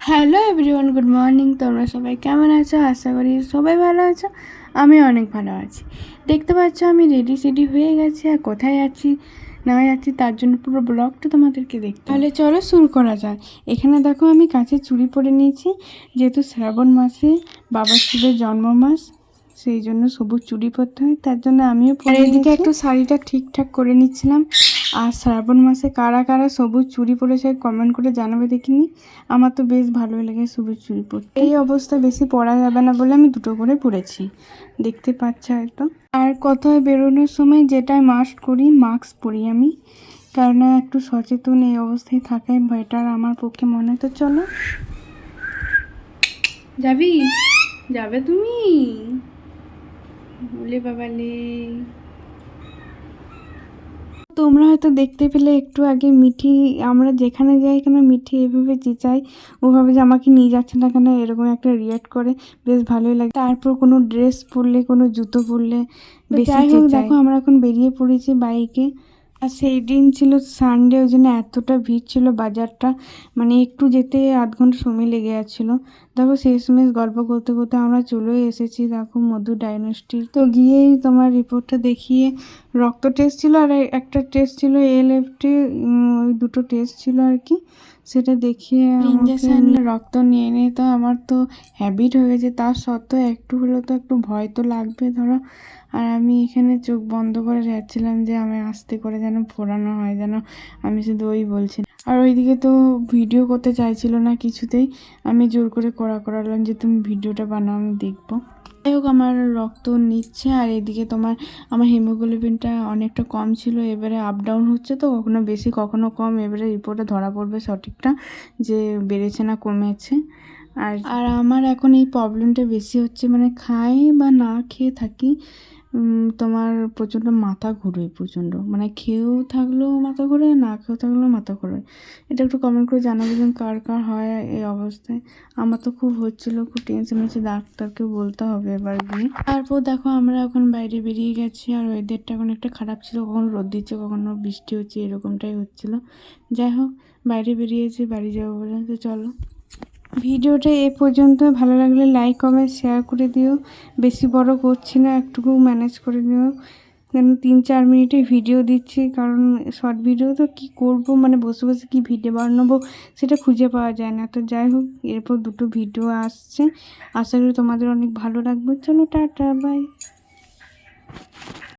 Hello everyone, good morning. তোমরা সবাই কেমন আছো? আশা করি সবাই ভালো আছো। আমি অনেক ভালো আছি। দেখতে পাচ্ছ আমি রেডি হয়ে গেছি, আর কোথায় যাচ্ছি না যাচ্ছি তার জন্য পুরো ব্লগটা তোমাদেরকে দেখতে। তাহলে চলো শুরু করা যায়। এখানে দেখো আমি কাঁচের চুড়ি পরে নিয়েছি, যেহেতু শ্রাবণ মাসে বাবা শিবের জন্ম মাস, সেই জন্য সবুজ চুড়ি পরতে হয়, তার জন্য আমিও পরে। এদিকে একটু শাড়িটা ঠিকঠাক করে নিচ্ছিলাম। আর শ্রাবণ মাসে কারা কারা সবুজ চুড়ি পরেছে কমেন্ট করে জানাবে দেখিনি। আমার তো বেশ ভালোই লাগে সবুজ চুড়ি পরতে। এই অবস্থা বেশি পরা যাবে না বলে আমি দুটো করে পরেছি, দেখতে পাচ্ছ হয়তো। আর কোথায় বেরোনোর সময় যেটাই মাস্ট করি, মাস্ক পরি আমি, কারণ একটু সচেতন এই অবস্থায় থাকাই বেটার আমার পক্ষে মনে হয়। তো চলো, যাবে তুমি? বলে বাবালে, তোমরা হয়তো দেখতে পেলে একটু আগে মিঠি, আমরা যেখানে যাই কেন মিঠি এভাবে চেঁচাই, ওভাবে যে আমাকে নিয়ে যাচ্ছে না কেন, এরকম একটা রিয়াক্ট করে, বেশ ভালোই লাগে। তারপর কোনো ড্রেস পরলে, কোনো জুতো পরলে বেশি চেঁচাই। দেখো আমরা এখন বেরিয়ে পড়েছি বাইকে। আর সেই দিন ছিল সানডে, ওই জন্য এতটা ভিড় ছিল বাজারটা, মানে একটু যেতে আধ ঘন্টা সময় লেগে যাচ্ছিলো। দেখো শেষমেশ গল্প করতে করতে আমরা চলে এসেছি। দেখো মধু ডাইনোস্টিক তো গিয়েই তোমার রিপোর্টটা দেখিয়ে, রক্ত টেস্ট ছিল আর একটা টেস্ট ছিল এএলএফটি, ওই দুটো টেস্ট ছিল আর কি। সেটা দেখিয়ে ইঞ্জেকশন রক্ত নিয়ে তো আমার তো হ্যাবিট হয়ে গেছে, তার সত্ত্বেও একটু হলেও তো একটু ভয় তো লাগবে ধরো। আর আমি এখানে চোখ বন্ধ করে যাচ্ছিলাম যে আমি আস্তে করে যেন ফোরানো হয়, যেন আমি শুধু ওই বলছি। আর ওইদিকে তো ভিডিও করতে চাইছিল না কিছুতেই, আমি জোর করে করালাম যে তুমি ভিডিওটা বানাও, আমি দেখবো। যাই হোক, আমার রক্ত নিচ্ছে। আর এদিকে তোমার আমার হিমোগ্লোবিনটা অনেকটা কম ছিল, এবারে আপ ডাউন হচ্ছে, তো কখনো বেশি কখনো কম। এবারে রিপোর্টে ধরা পড়বে সঠিকটা যে বেড়েছে না কমেছে। আর আমার এখন এই প্রবলেমটা বেশি হচ্ছে, মানে খাই বা না খেয়ে থাকি, তোমার প্রচণ্ড মাথা ঘুরে, প্রচণ্ড, মানে খেয়েও থাকলেও মাথা ঘুরে, না খেয়েও থাকলেও মাথা ঘুরে। এটা একটু কমেন্ট করে জানাবো যে কার কার হয় এই অবস্থায়। আমার তো খুব হচ্ছিলো, খুব টেনশন হচ্ছে, ডাক্তারকে বলতে হবে এবার গিয়ে। তারপর দেখো আমরা এখন বাইরে বেরিয়ে গেছি, আর ওয়েদারটা এখন একটা খারাপ ছিল, কখনো রোদ দিচ্ছে কখনো বৃষ্টি হচ্ছে, এরকমটাই হচ্ছিলো। যাই হোক, বাইরে বেরিয়েছি, বাড়ি যাবো বলে। তো চলো, ভিডিওটা এ পর্যন্ত। ভালো লাগলে লাইক কমেন্ট শেয়ার করে দিও। বেশি বড় করছি না, একটুকু ম্যানেজ করে নিও, কেন 3-4 মিনিটে ভিডিও দিচ্ছি, কারণ শর্ট ভিডিও তো কী করব, মানে বসে বসে কী ভিডিও বানাবো সেটা খুঁজে পাওয়া যায় না। তো যাই হোক, এরপর দুটো ভিডিও আসছে, আশা করি তোমাদের অনেক ভালো লাগবে। চলো টাটা, বাই।